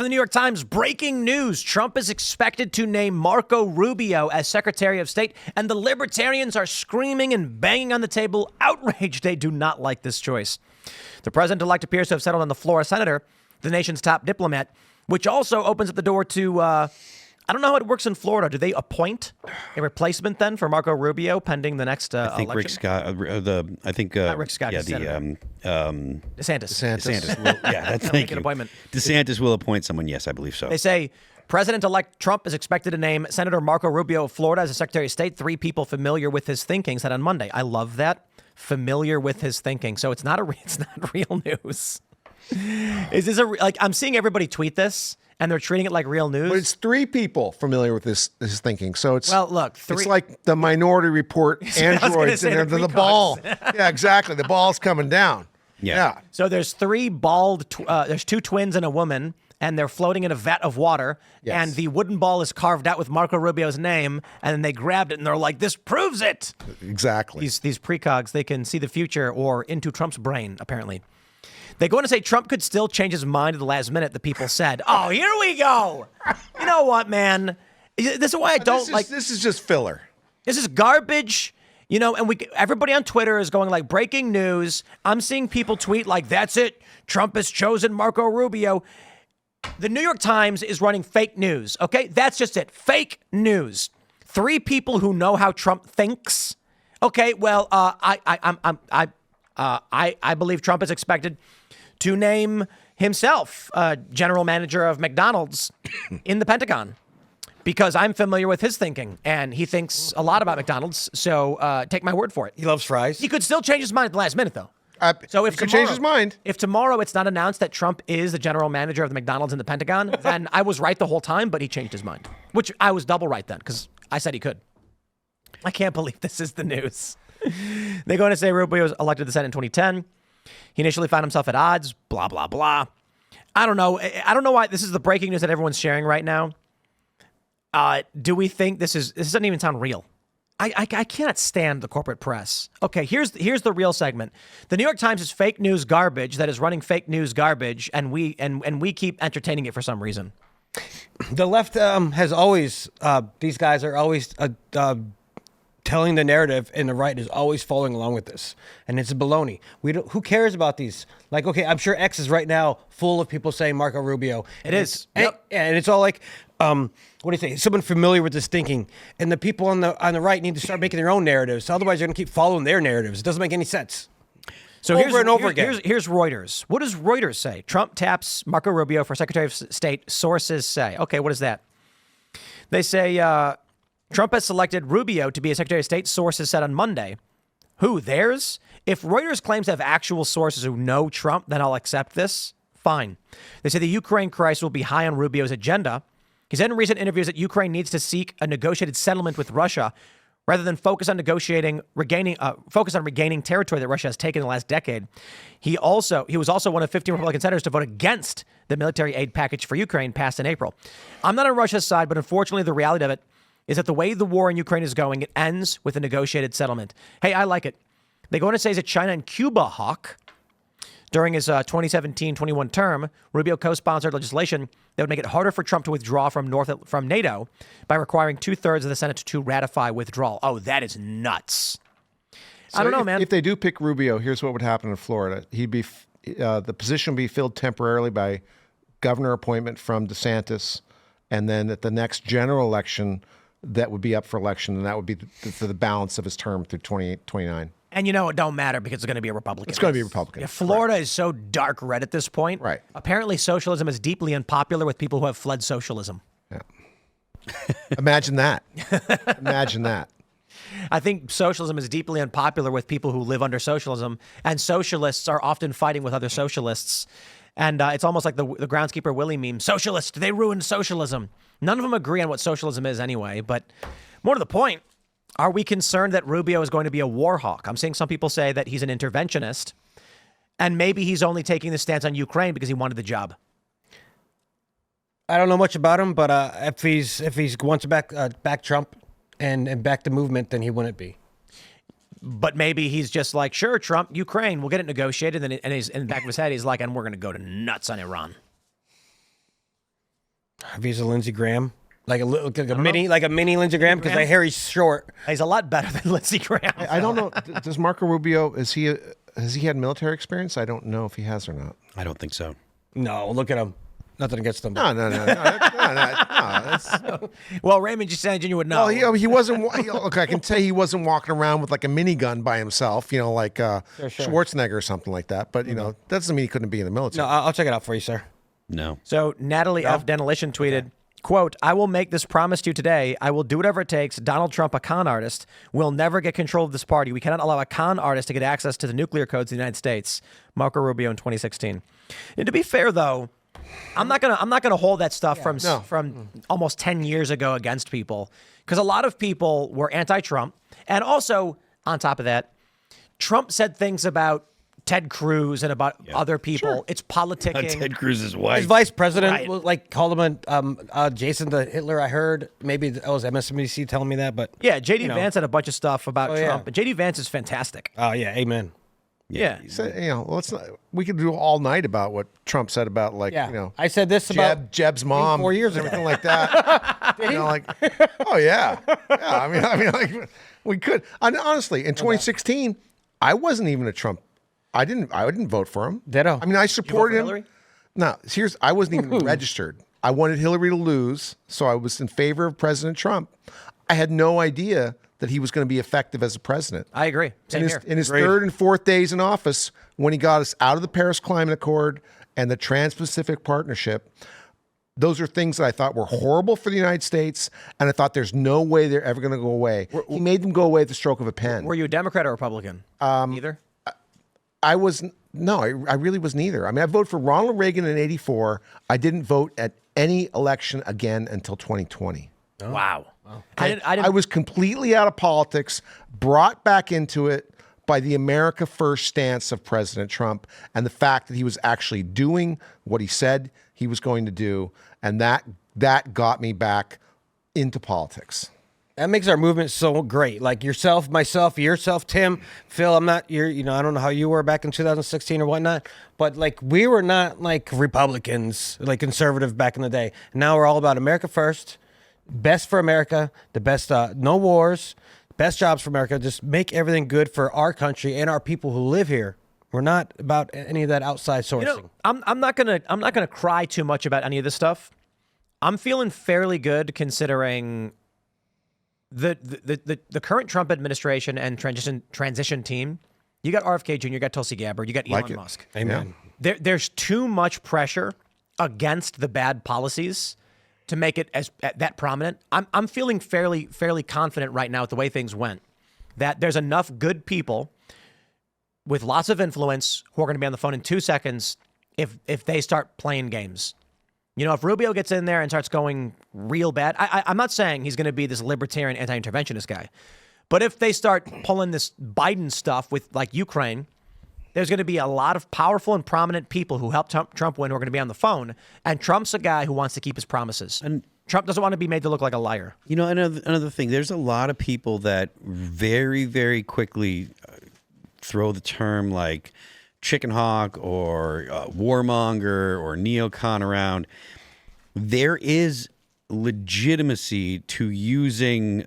the New York Times, breaking news. Trump is expected to name Marco Rubio as Secretary of State, and the libertarians are screaming and banging on the table, outraged. They do not like this choice. The president-elect appears to have settled on the Florida senator, the nation's top diplomat, which also opens up the door to, I don't know how it works in Florida. Do they appoint a replacement then for Marco Rubio pending the next election? I think Rick Scott, Not Rick Scott, yeah, DeSantis. That's make an appointment. DeSantis will appoint someone. Yes, I believe so. They say President-elect Trump is expected to name Senator Marco Rubio of Florida as a Secretary of State. 3 people familiar with his thinking said on Monday. I love that. Familiar with his thinking. So it's not real news. Is this I'm seeing everybody tweet this and they're treating it like real news. But it's 3 people familiar with his thinking. So it's it's like the Minority Report androids and the ball. Yeah, exactly. The ball's coming down. Yeah. So there's 3 there's 2 twins and a woman, and they're floating in a vat of water. Yes. And the wooden ball is carved out with Marco Rubio's name, and then they grabbed it and they're like, this proves it. Exactly. These precogs, they can see the future or into Trump's brain, apparently. They go on to say Trump could still change his mind at the last minute, the people said. Oh, here we go. You know what, man? This is why I don't like... This is just filler. This is garbage. You know, and everybody on Twitter is going like, breaking news. I'm seeing people tweet like, that's it. Trump has chosen Marco Rubio. The New York Times is running fake news, okay? That's just it. Fake news. 3 people who know how Trump thinks. Okay, well, I believe Trump is expected to name himself general manager of McDonald's in the Pentagon because I'm familiar with his thinking and he thinks a lot about McDonald's. So take my word for it. He loves fries. He could still change his mind at the last minute, though. So if he could change his mind. If tomorrow it's not announced that Trump is the general manager of the McDonald's in the Pentagon, then I was right the whole time, but he changed his mind, which I was double right then because I said he could. I can't believe this is the news. They go on to say Rubio was elected to the Senate in 2010. He initially found himself at odds, blah, blah, blah. I don't know. I don't know why this is the breaking news that everyone's sharing right now. Do we think this doesn't even sound real? I cannot stand the corporate press. Okay, here's the real segment. The New York Times is fake news garbage that is running fake news garbage, and we keep entertaining it for some reason. The left has always, these guys are always telling the narrative, and the right is always following along with this. And it's baloney. Who cares about these? Like, okay, I'm sure X is right now full of people saying Marco Rubio. It is. Yep. And it's all like, what do you say? Someone familiar with this thinking. And the people on the right need to start making their own narratives. Otherwise, they're going to keep following their narratives. It doesn't make any sense. So over and over again. Here's Reuters. What does Reuters say? Trump taps Marco Rubio for Secretary of State, sources say. Okay, what is that? They say Trump has selected Rubio to be a Secretary of State, sources said on Monday. Who, theirs? If Reuters claims to have actual sources who know Trump, then I'll accept this. Fine. They say the Ukraine crisis will be high on Rubio's agenda. He said in recent interviews that Ukraine needs to seek a negotiated settlement with Russia rather than focus on regaining territory that Russia has taken in the last decade. He was also one of 15 Republican senators to vote against the military aid package for Ukraine passed in April. I'm not on Russia's side, but unfortunately the reality of it is that the way the war in Ukraine is going, it ends with a negotiated settlement. Hey, I like it. They go on to say he's a China and Cuba hawk. During his 2017-21 term, Rubio co-sponsored legislation that would make it harder for Trump to withdraw from NATO by requiring 2/3 of the Senate to ratify withdrawal. Oh, that is nuts. So I don't know, man. If they do pick Rubio, here's what would happen in Florida. The position would be filled temporarily by governor appointment from DeSantis, and then at the next general election, that would be up for election, and that would be for the balance of his term through 2029. And you know, it don't matter because it's going to be a Republican. It's going to be a Republican. Yeah, Florida is so dark red at this point. Right. Apparently, socialism is deeply unpopular with people who have fled socialism. Yeah. Imagine that. Imagine that. I think socialism is deeply unpopular with people who live under socialism, and socialists are often fighting with other socialists. And it's almost like the Groundskeeper Willie meme. Socialists, they ruined socialism. None of them agree on what socialism is anyway. But more to the point, are we concerned that Rubio is going to be a war hawk? I'm seeing some people say that he's an interventionist, and maybe he's only taking the stance on Ukraine because he wanted the job. I don't know much about him, but if he wants to back Trump and back the movement, then he wouldn't be. But maybe he's just like, sure, Trump, Ukraine, we'll get it negotiated. And he's in the back of his head, he's like, and we're going to go to nuts on Iran. If he's a Lindsey Graham, like a mini Lindsey Graham, because I hear he's short. He's a lot better than Lindsey Graham. I don't know. Does Marco Rubio, has he had military experience? I don't know if he has or not. I don't think so. No, look at him. Nothing against him. No. Well, Raymond just saying you would know. Well, he wasn't. Look, I can tell he wasn't walking around with like a minigun by himself. Like Schwarzenegger or something like that. But that doesn't mean he couldn't be in the military. No, I'll check it out for you, sir. No. So Natalie F. Denolition tweeted, quote, "I will make this promise to you today. I will do whatever it takes. Donald Trump, a con artist, will never get control of this party. We cannot allow a con artist to get access to the nuclear codes of the United States." Marco Rubio in 2016. And to be fair, though, I'm not gonna hold that stuff from almost 10 years ago against people, because a lot of people were anti-Trump, and also on top of that, Trump said things about Ted Cruz and about other people. Sure. It's politicking. Ted Cruz's wife. His vice president called him Jason the Hitler. I heard maybe that was MSNBC telling me that, but yeah, JD Vance had a bunch of stuff about Trump, and JD Vance is fantastic. Oh yeah, amen. Yeah. Let's not. We could do all night about what Trump said about I said this about Jeb's mom 4 years ago. everything like that. Oh yeah. I mean, like we could. And honestly, in 2016, I wasn't even a Trump. I didn't vote for him. Ditto. I mean, I supported him. Hillary? No, I wasn't even registered. I wanted Hillary to lose, so I was in favor of President Trump. I had no idea that he was going to be effective as a president. I agree. Same here. In his third and fourth days in office, when he got us out of the Paris Climate Accord and the Trans-Pacific Partnership, those are things that I thought were horrible for the United States, and I thought there's no way they're ever going to go away. He made them go away at the stroke of a pen. Were you a Democrat or Republican? Neither? I really was neither. I mean, I voted for Ronald Reagan in '84. I didn't vote at any election again until 2020. Oh. Wow. I was completely out of politics, brought back into it by the America First stance of President Trump and the fact that he was actually doing what he said he was going to do, and that got me back into politics. That makes our movement so great. Like yourself, myself, Tim, Phil. I don't know how you were back in 2016 or whatnot, but like we were not like Republicans, like conservative back in the day. And now we're all about America first, best for America, the best, no wars, best jobs for America. Just make everything good for our country and our people who live here. We're not about any of that outside sourcing. I'm not gonna cry too much about any of this stuff. I'm feeling fairly good considering the current Trump administration and transition team. You got RFK Jr., you got Tulsi Gabbard, you got Elon Musk. Amen. There's too much pressure against the bad policies to make it as that prominent. I'm feeling fairly confident right now with the way things went, that there's enough good people with lots of influence who are going to be on the phone in 2 seconds if they start playing games. If Rubio gets in there and starts going real bad, I'm not saying he's going to be this libertarian anti-interventionist guy, but if they start pulling this Biden stuff with like Ukraine, there's going to be a lot of powerful and prominent people who helped Trump win who are going to be on the phone, and Trump's a guy who wants to keep his promises. And Trump doesn't want to be made to look like a liar. Another thing, there's a lot of people that very, very quickly throw the term like chicken hawk or warmonger or neocon around. There is legitimacy to using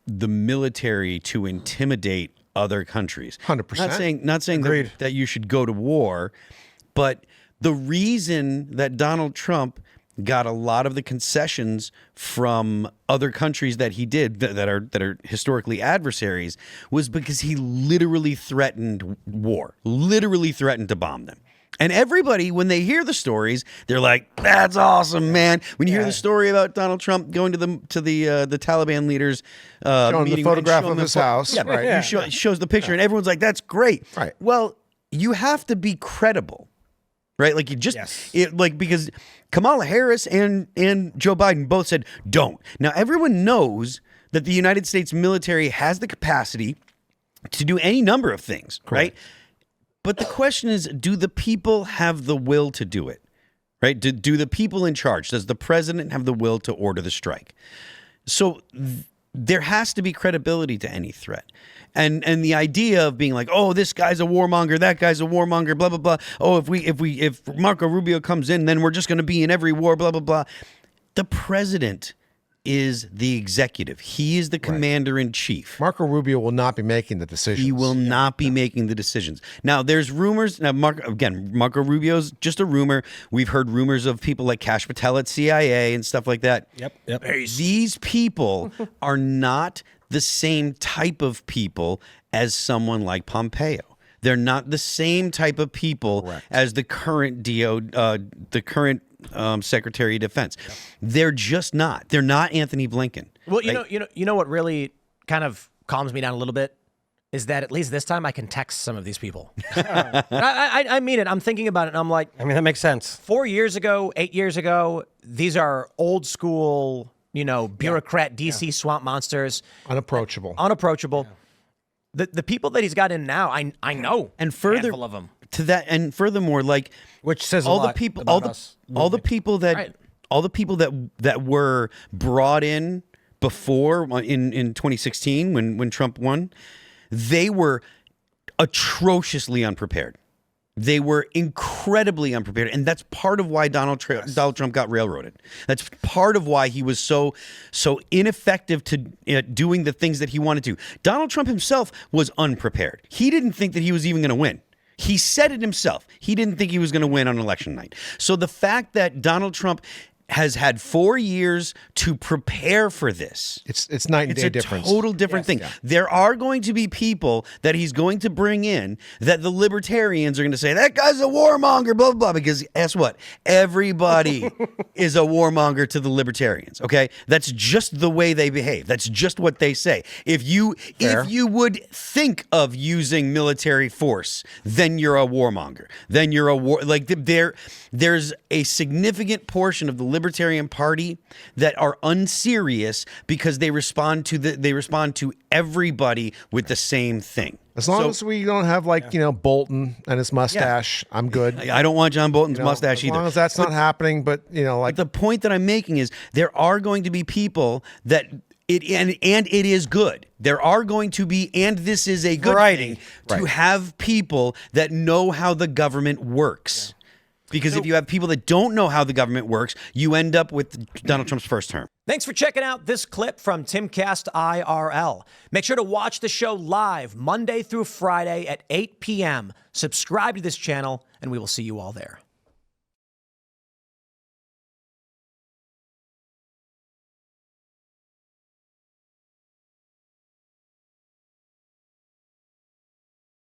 the military to intimidate other countries. 100%. Not saying that you should go to war, but the reason that Donald Trump got a lot of the concessions from other countries that he did that are historically adversaries was because he literally threatened war, literally threatened to bomb them. And everybody, when they hear the stories, they're like, "That's awesome, man!" When you hear the story about Donald Trump going to the Taliban leaders, showing meeting, the photograph of the his house, right? He shows the picture, and everyone's like, "That's great." Right. Well, you have to be credible, right? Like you just because Kamala Harris and Joe Biden both said don't. Now everyone knows that the United States military has the capacity to do any number of things, right? But the question is, do the people have the will to do it, right? Do the people in charge, does the president have the will to order the strike? So there has to be credibility to any threat. And the idea of being like, oh, this guy's a warmonger, that guy's a warmonger, blah, blah, blah. Oh, if Marco Rubio comes in, then we're just going to be in every war, blah, blah, blah. The president is the executive. He is the commander in chief. Marco Rubio will not be making the decisions. He will not be making the decisions. Now, there's rumors. Now, Marco Rubio's just a rumor. We've heard rumors of people like Kash Patel at CIA and stuff like that. Yep. These people are not the same type of people as someone like Pompeo. They're not the same type of people as the current Secretary of Defense. They're just not. They're not Anthony Blinken. Well, you know what really kind of calms me down a little bit is that at least this time I can text some of these people. I mean it. I'm thinking about it, and I'm like, I mean, that makes sense. 4 years ago, 8 years ago, these are old school, bureaucrat DC swamp monsters, Unapproachable. The people that he's got in now, I know, And further a handful of them. to that, and furthermore, like Which says a all lot the people, about us. all the people that were brought in before in 2016 when Trump won, they were atrociously unprepared. They were incredibly unprepared, and that's part of why Donald Trump got railroaded. That's part of why he was so ineffective to doing the things that he wanted to. Donald Trump himself was unprepared. He didn't think that he was even going to win. He said it himself. He didn't think he was going to win on election night. So the fact that Donald Trump has had 4 years to prepare for this. It's night and day difference. It's a total different thing. Yeah. There are going to be people that he's going to bring in that the libertarians are going to say, that guy's a warmonger, blah, blah, blah. Because guess what? Everybody is a warmonger to the libertarians, okay? That's just the way they behave. That's just what they say. If you would think of using military force, then you're a warmonger. Then you're a war. Like there's a significant portion of the Libertarian Party that are unserious because they respond to everybody with the same thing. As long as we don't have Bolton and his mustache, I'm good. I don't want John Bolton's mustache either. As long as that's not happening, but the point that I'm making is there are going to be people that it is good. There are going to be, and this is a good thing, to have people that know how the government works. Because if you have people that don't know how the government works, you end up with Donald Trump's first term. Thanks for checking out this clip from Timcast IRL. Make sure to watch the show live Monday through Friday at 8 p.m. Subscribe to this channel, and we will see you all there.